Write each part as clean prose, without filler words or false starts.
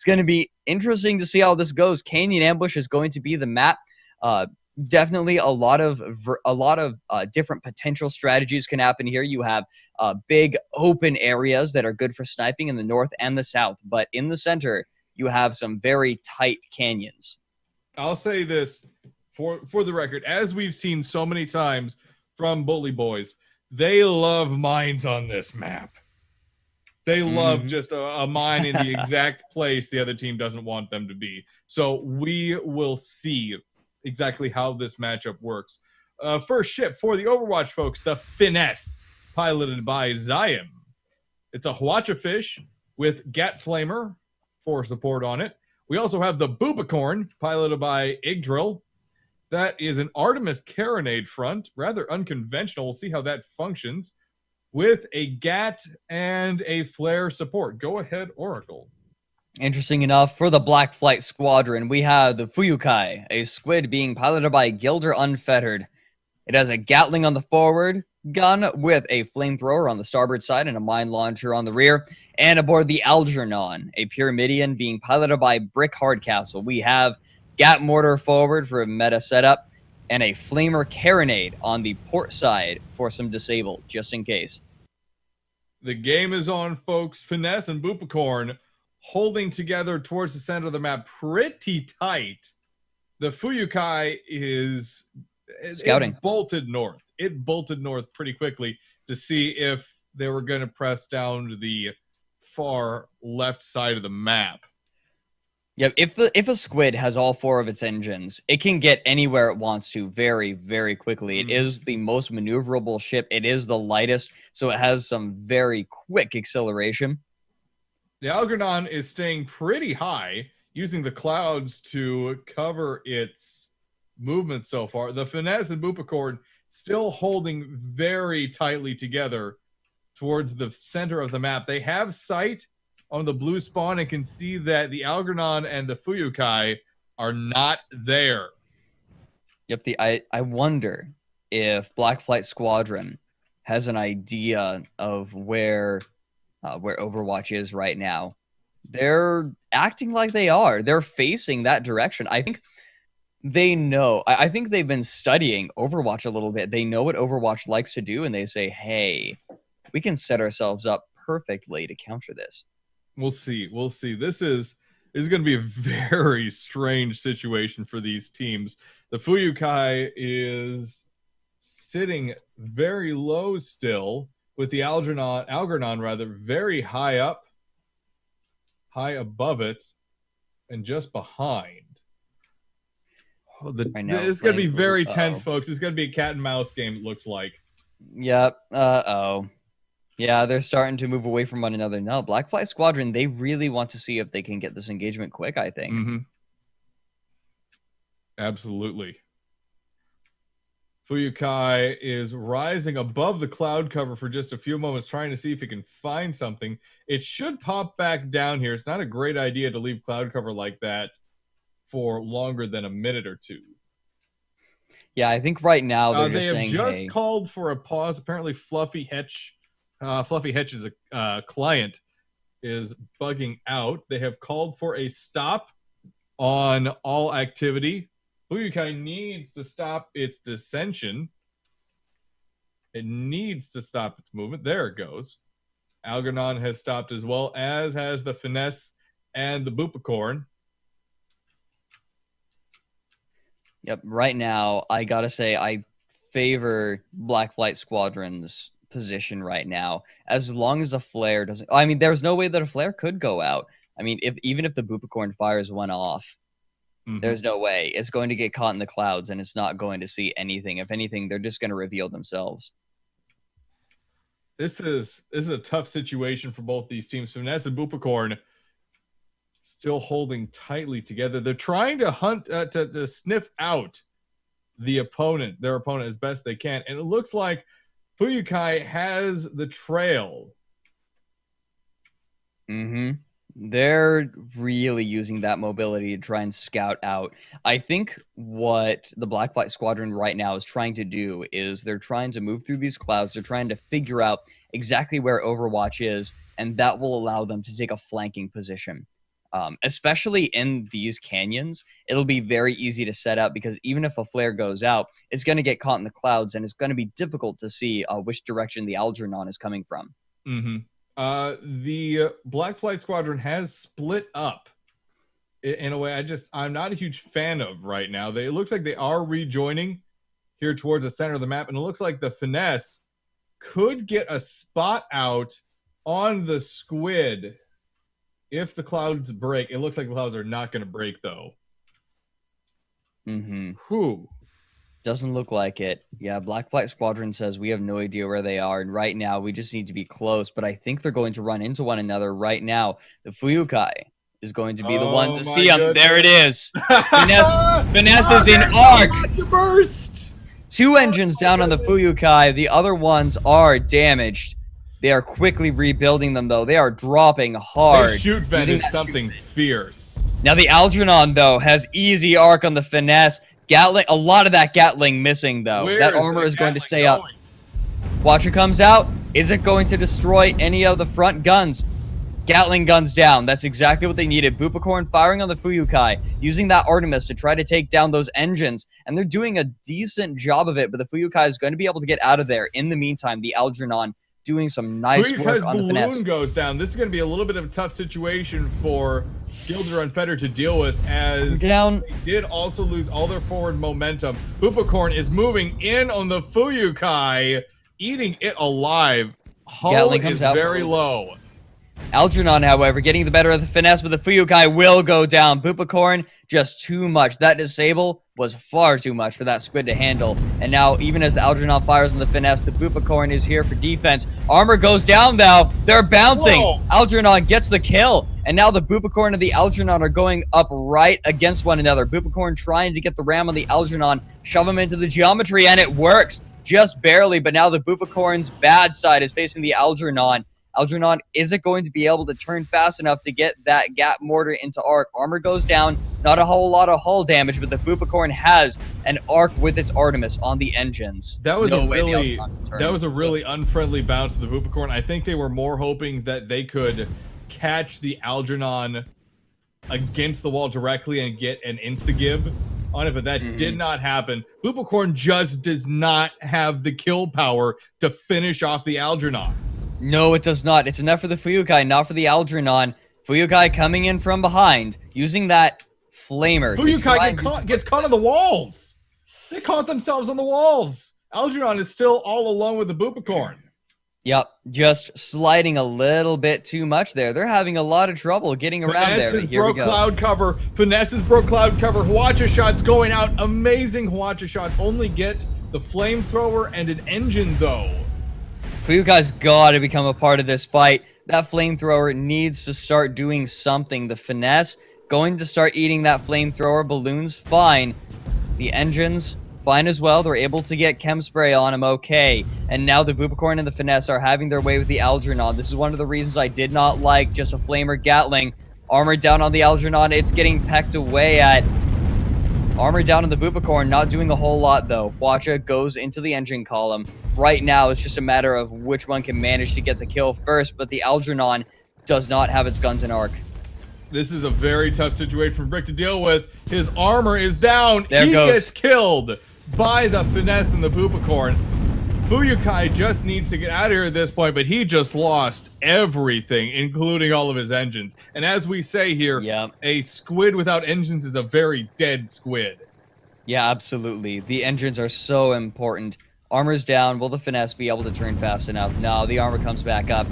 It's going to be interesting to see how this goes. Canyon Ambush is going to be the map. Definitely a lot of different potential strategies can happen here. You have big open areas that are good for sniping in the north and the south, but in the center, you have some very tight canyons. I'll say this for the record, as we've seen so many times from Bully Boys, they love mines on this map. They love just a mine in the exact place the other team doesn't want them to be. So we will see exactly how this matchup works. First ship for the Overwatch folks, the Finesse, piloted by Zion. It's a Hwacha fish with Gat Flamer for support on it. We also have the Boobicorn, piloted by Yggdrasil. That is an Artemis Carronade front, rather unconventional. We'll see how that functions with a Gat and a Flare support. Go ahead, Oracle. Interesting enough, for the Black Flight Squadron, we have the Fuyukai, a squid being piloted by Gilder Unfettered. It has a Gatling on the forward gun with a flamethrower on the starboard side and a mine launcher on the rear. And aboard the Algernon, a Pyramidion being piloted by Brick Hardcastle. We have Gat Mortar forward for a meta setup and a Flamer Carronade on the port side for some disable, just in case. The game is on, folks. Finesse and Boobicorn holding together towards the center of the map pretty tight. The Fuyukai is scouting. It bolted north pretty quickly to see if they were going to press down to the far left side of the map. Yeah, if a squid has all four of its engines, it can get anywhere it wants to very, very quickly. It is the most maneuverable ship. It is the lightest, so it has some very quick acceleration. The Algernon is staying pretty high, using the clouds to cover its movement so far. The Finesse and Boobicorn still holding very tightly together towards the center of the map. They have sight on the blue spawn and can see that the Algernon and the Fuyukai are not there. Yep, I wonder if Black Flight Squadron has an idea of where Overwatch is right now. They're acting like they are. They're facing that direction. I think they know. I think they've been studying Overwatch a little bit. They know what Overwatch likes to do, and they say, hey, we can set ourselves up perfectly to counter this. We'll see. This is going to be a very strange situation for these teams. The Fuyukai is sitting very low still, with the Algernon very high up, high above it, and just behind. It's going to be very tense, folks. It's going to be a cat and mouse game, it looks like. Yep. Yeah, they're starting to move away from one another. No, Black Flight Squadron, they really want to see if they can get this engagement quick, I think. Absolutely. Fuyukai is rising above the cloud cover for just a few moments, trying to see if he can find something. It should pop back down here. It's not a great idea to leave cloud cover like that for longer than a minute or two. Yeah, I think right now they're just saying, they have just called for a pause. Apparently, Fluffy Hetch's client is bugging out. They have called for a stop on all activity. Fuyukai needs to stop its dissension. It needs to stop its movement. There it goes. Algernon has stopped as well, as has the Finesse and the Boobicorn. Yep, right now, I gotta say, I favor Black Flight Squadron's position right now. As long as a flare doesn't... I mean, there's no way that a flare could go out. I mean, even if the Boobicorn fires one off, there's no way. It's going to get caught in the clouds, and it's not going to see anything. If anything, they're just going to reveal themselves. This is a tough situation for both these teams. Finesse and Boobicorn still holding tightly together. They're trying to hunt, to sniff out their opponent as best they can. And it looks like Fuyukai has the trail. They're really using that mobility to try and scout out. I think what the Black Flight Squadron right now is trying to do is they're trying to move through these clouds. They're trying to figure out exactly where Overwatch is, and that will allow them to take a flanking position. especially in these canyons. It'll be very easy to set up because even if a flare goes out, it's going to get caught in the clouds, and it's going to be difficult to see which direction the Algernon is coming from. Mm-hmm. The Black Flight Squadron has split up in a way I'm not a huge fan of right now. It looks like they are rejoining here towards the center of the map, and it looks like the Finesse could get a spot out on the Squid if the clouds break. It looks like the clouds are not going to break, though. Mm-hmm. Whew. Doesn't look like it. Yeah, Black Flight Squadron says we have no idea where they are, and right now we just need to be close, but I think they're going to run into one another right now. The Fuyukai is going to be the one to see them. There it is. Finesse is in arc. Burst. 2 engines down on the Fuyukai. The other ones are damaged. They are quickly rebuilding them, though. They are dropping hard. They shoot vented something fierce. Now the Algernon, though, has easy arc on the Finesse. Gatling, a lot of that Gatling missing, though. That armor is going to stay up. Watcher comes out. Is it going to destroy any of the front guns? Gatling guns down. That's exactly what they needed. Bupacorn firing on the Fuyukai, using that Artemis to try to take down those engines. And they're doing a decent job of it, but the Fuyukai is going to be able to get out of there. In the meantime, the Algernon doing some nice work on the Finesse. Balloon goes down. This is going to be a little bit of a tough situation for Gilder Unfettered to deal with, as they did also lose all their forward momentum. Bupacorn is moving in on the Fuyukai, eating it alive. Hull is very low. Algernon, however, getting the better of the Finesse, but the Fuyukai will go down. Bupacorn, just too much. That disable was far too much for that Squid to handle. And now, even as the Algernon fires on the Finesse, the Bupacorn is here for defense. Armor goes down, though. They're bouncing. Whoa. Algernon gets the kill. And now the Bupacorn and the Algernon are going up right against one another. Bupacorn trying to get the ram on the Algernon, shove him into the geometry, and it works. Just barely, but now the Bupacorn's bad side is facing the Algernon. Algernon isn't going to be able to turn fast enough to get that gap mortar into arc. Armor goes down, not a whole lot of hull damage, but the Bupacorn has an arc with its Artemis on the engines. That was a really unfriendly bounce to the Bupacorn. I think they were more hoping that they could catch the Algernon against the wall directly and get an insta-give on it, but that did not happen. Bupacorn just does not have the kill power to finish off the Algernon. No, it does not. It's enough for the Fuyukai, not for the Algernon. Fuyukai coming in from behind, using that flamer. Fuyukai gets caught on the walls. They caught themselves on the walls. Algernon is still all alone with the Bupacorn. Yep, just sliding a little bit too much there. They're having a lot of trouble getting around there. Here we go. Cloud cover. Finesse's broke cloud cover. Hwacha shots going out. Amazing Hwacha shots. Only get the flamethrower and an engine, though. Fuyukai's got to become a part of this fight. That flamethrower needs to start doing something. The Finesse going to start eating that flamethrower. Balloons, fine. The engines, fine as well. They're able to get chem spray on them, okay. And now the Bupacorn and the Finesse are having their way with the Algernon. This is one of the reasons I did not like just a Flamer Gatling. Armor down on the Algernon. It's getting pecked away at. Armor down on the Bupacorn, not doing a whole lot, though. Hwacha goes into the engine column. Right now, it's just a matter of which one can manage to get the kill first, but the Algernon does not have its guns in arc. This is a very tough situation for Brick to deal with. His armor is down. He gets killed by the Finesse and the Bupacorn. Fuyukai just needs to get out of here at this point, but he just lost everything, including all of his engines. And as we say here, a squid without engines is a very dead squid. Yeah, absolutely. The engines are so important. Armor's down. Will the Finesse be able to turn fast enough? No, the armor comes back up.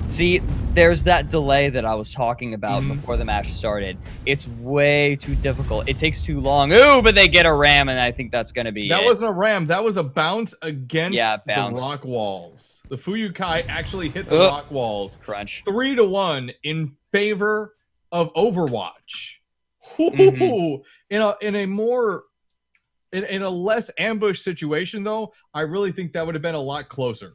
See, there's that delay that I was talking about before the match started. It's way too difficult. It takes too long. Ooh, but they get a ram, and I think that's going to be That wasn't a ram. That was a bounce against the rock walls. The Fuyukai actually hit the rock walls. Crunch. 3-1 in favor of Overwatch. In a less ambush situation, though, I really think that would have been a lot closer.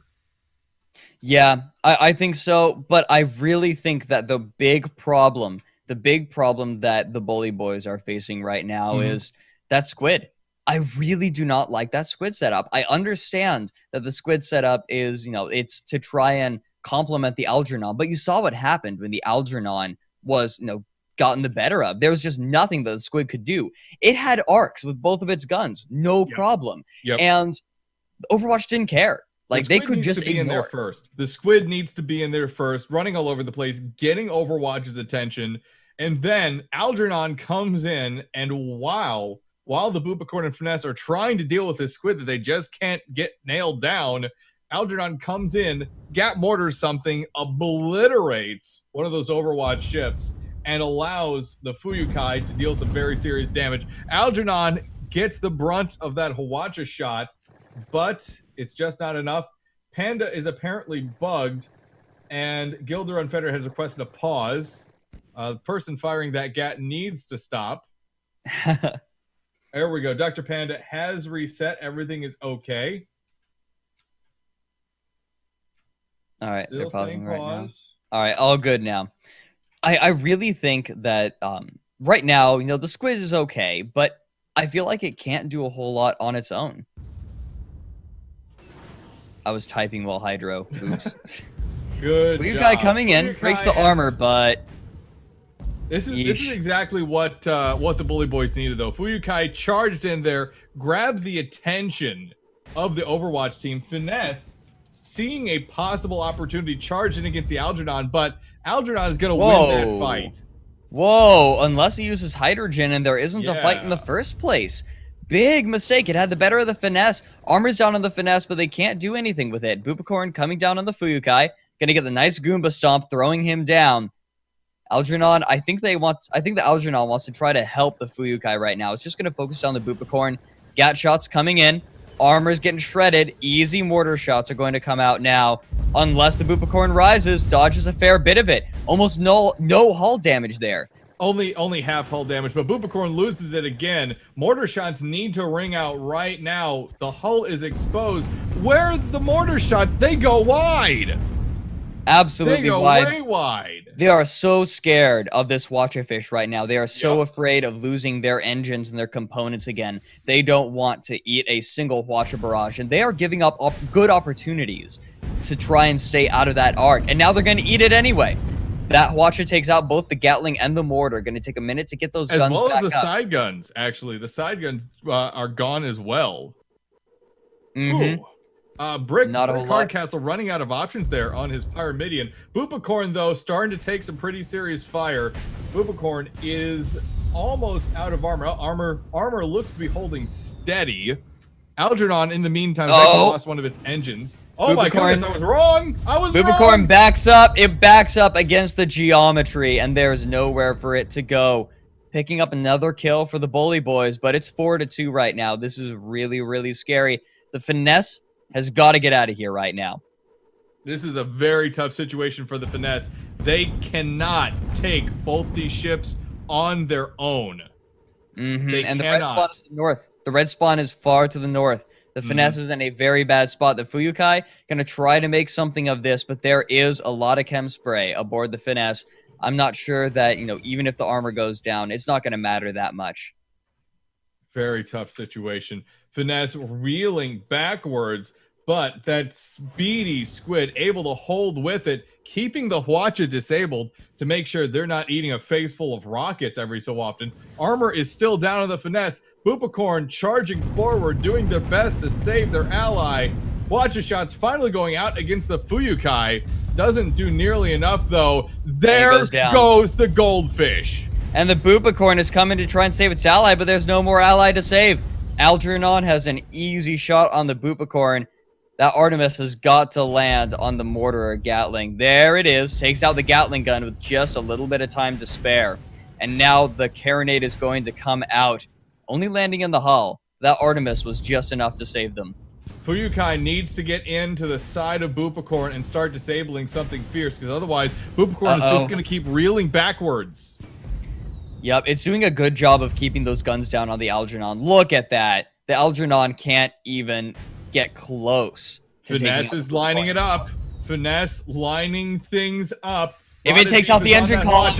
Yeah, I think so, but I really think that the big problem that the Bully Boys are facing right now is that squid. I really do not like that squid setup. I understand that the squid setup is, it's to try and complement the Algernon, but you saw what happened when the Algernon was, gotten the better of. There was just nothing that the Squid could do. It had arcs with both of its guns, no problem. Yep. And Overwatch didn't care. Like, they could needs just to be in there first. The Squid needs to be in there first, running all over the place, getting Overwatch's attention, and then Algernon comes in, and while the Bupicorn and Finesse are trying to deal with this Squid that they just can't get nailed down, Algernon comes in, Gap mortars something, obliterates one of those Overwatch ships, and allows the Fuyukai to deal some very serious damage. Algernon gets the brunt of that Hwacha shot, but it's just not enough. Panda is apparently bugged, and Gilder Unfettered has requested a pause. The person firing that gat needs to stop. There we go. Dr. Panda has reset. Everything is okay. All right, they're pausing right now. All right, all good now. I really think that right now, the Squid is okay, but I feel like it can't do a whole lot on its own. I was typing while Hydro. Oops. Good job. Guy coming in, breaks the armor, but this is exactly what the Bully Boys needed, though. Fuyukai charged in there, grabbed the attention of the Overwatch team. Finesse, seeing a possible opportunity, charged in against the Algernon, but Algernon is going to win that fight. Whoa, unless he uses hydrogen and there isn't a fight in the first place. Big mistake. It had the better of the Finesse. Armor's down on the Finesse, but they can't do anything with it. Bupicorn coming down on the Fuyukai. Gonna get the nice Goomba stomp, throwing him down. Algernon, I think the Algernon wants to try to help the Fuyukai right now. It's just gonna focus down the Bupicorn. Gat shots coming in. Armor's getting shredded. Easy mortar shots are going to come out now. Unless the Bupicorn rises, dodges a fair bit of it. Almost no hull damage there. Only half hull damage, but Bupicorn loses it again. Mortar shots need to ring out right now. The hull is exposed. Where are the mortar shots? They go wide. Absolutely they go wide. Way wide. They are so scared of this Watchafish right now. They are so afraid of losing their engines and their components again. They don't want to eat a single Hwacha barrage, and they are giving up good opportunities to try and stay out of that arc. And now they're going to eat it anyway. That Hwacha takes out both the Gatling and the mortar. Going to take a minute to get those guns back up. As well as the side guns, actually. The side guns are gone as well. Brick Hardcastle running out of options there on his Pyramidion. Bupicorn, though, starting to take some pretty serious fire. Bupicorn is almost out of armor. Armor looks to be holding steady. Algernon, in the meantime, lost one of its engines. Oh my goodness, I was wrong! Bupicorn backs up. It backs up against the geometry, and there's nowhere for it to go. Picking up another kill for the Bully Boys, but it's 4-2 right now. This is really, really scary. The Finesse has got to get out of here right now. This is a very tough situation for the Finesse. They cannot take both these ships on their own. And the red spawn is to the north. The red spawn is far to the north. The Finesse is in a very bad spot. The Fuyukai going to try to make something of this, but there is a lot of chem spray aboard the Finesse. I'm not sure that, even if the armor goes down, it's not going to matter that much. Very tough situation. Finesse reeling backwards, but that speedy Squid able to hold with it, keeping the Hwacha disabled to make sure they're not eating a face full of rockets every so often. Armor is still down on the Finesse. Bupicorn charging forward, doing their best to save their ally. Hwacha shots finally going out against the Fuyukai. Doesn't do nearly enough, though. There goes the goldfish. And the Bupicorn is coming to try and save its ally, but there's no more ally to save. Algernon has an easy shot on the Bupicorn. That Artemis has got to land on the mortar or Gatling. There it is. Takes out the Gatling gun with just a little bit of time to spare. And now the Carronade is going to come out, only landing in the hull. That Artemis was just enough to save them. Fuyukai needs to get into the side of Bupicorn and start disabling something fierce, because otherwise Bupicorn is just going to keep reeling backwards. Yep, it's doing a good job of keeping those guns down on the Algernon. Look at that. The Algernon can't even get close to Finesse is lining it up. Finesse lining things up. If it takes out the engine column.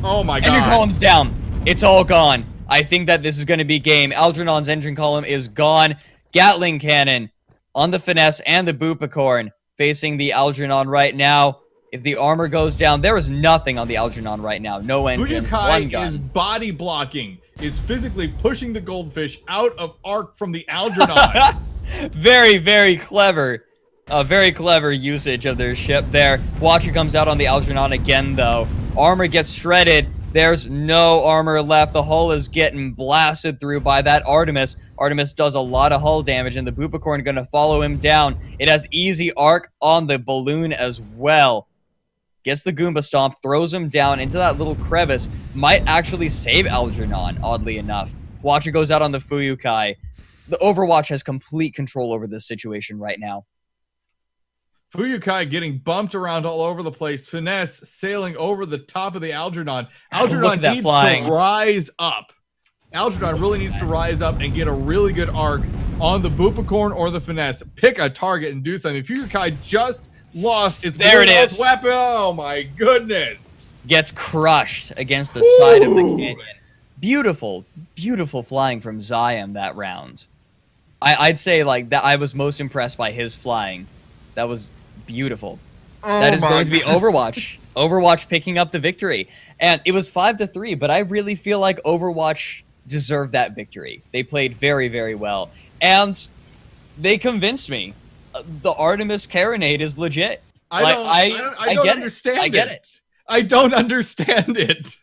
Oh my god. Engine column's down. It's all gone. I think that this is going to be game. Algernon's engine column is gone. Gatling cannon on the Finesse and the Bupicorn facing the Algernon right now. If the armor goes down, there is nothing on the Algernon right now. No engine, one Fuyukai gun. is body blocking, is physically pushing the goldfish out of arc from the Algernon. Very, very clever. Very clever usage of their ship there. Watcher comes out on the Algernon again, though. Armor gets shredded. There's no armor left. The hull is getting blasted through by that Artemis. Artemis does a lot of hull damage, and the Bupicorn going to follow him down. It has easy arc on the balloon as well. Gets the Goomba Stomp, throws him down into that little crevice. Might actually save Algernon, oddly enough. Watcher goes out on the Fuyukai. The Overwatch has complete control over this situation right now. Fuyukai getting bumped around all over the place. Finesse sailing over the top of the Algernon. Algernon needs to rise up. Algernon really needs to rise up and get a really good arc on the Bupicorn or the Finesse. Pick a target and do something. Fuyukai just lost its weapon. Oh my goodness. Gets crushed against the side of the canyon. Beautiful, beautiful flying from Zion that round. I'd say like that I was most impressed by his flying. That was beautiful. That is going to be Overwatch. Overwatch picking up the victory. And it was 5-3, but I really feel like Overwatch deserved that victory. They played very, very well. And they convinced me. The Artemis Carronade is legit. I don't understand it. I don't understand it.